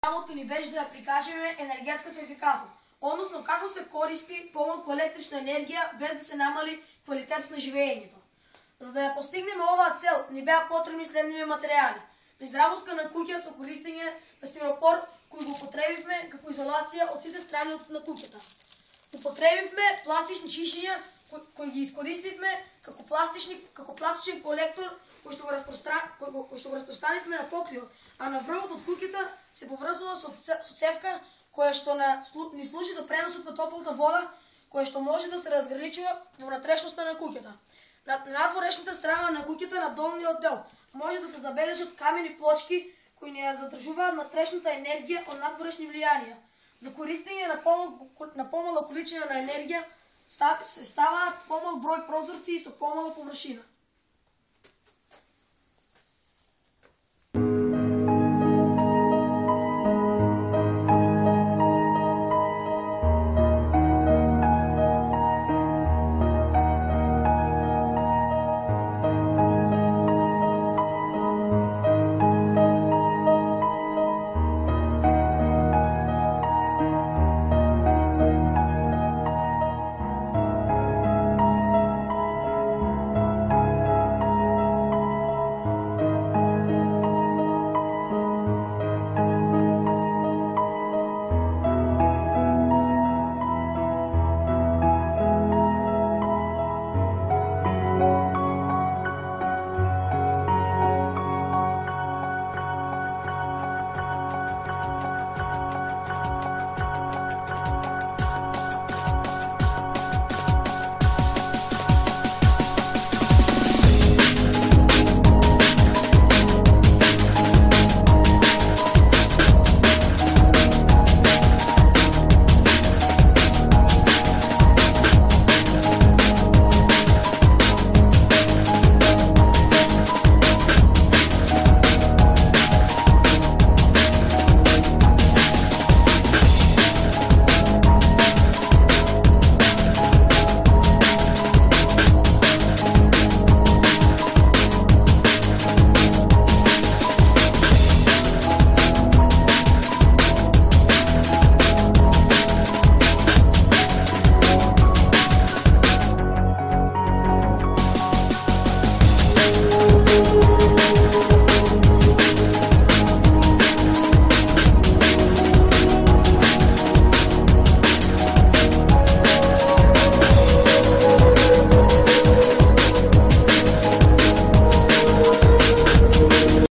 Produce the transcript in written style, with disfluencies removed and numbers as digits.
Работка ни беше да я прикажем енергетската ефикасност, odnosno kako se koristi по-малко електрична енергия без да се намали квалитетът на живеенето. За да я постигнем ова цел, ни бяха потребни следните материали. За изработка на куќа со користење на стиропор, кој го употребивме како изолација од сите страни на куќата. Употребивме пластични шишиња кои ги искористивме како пластичен колектор кој што го распространивме на покривот, а на врвот од куќата се поврзува со цевка која што ни служи за преносот на топлата вода, која што може да се разграничува во внатрешноста на куќата. На надворешната страна на куќата на долниот дел може да се забележат камени плочки кои не ја задржуваат внатрешната енергија од надворешни влијанија. За користење на помала количина на енергија се ставаат помал број прозорци и со помала површина.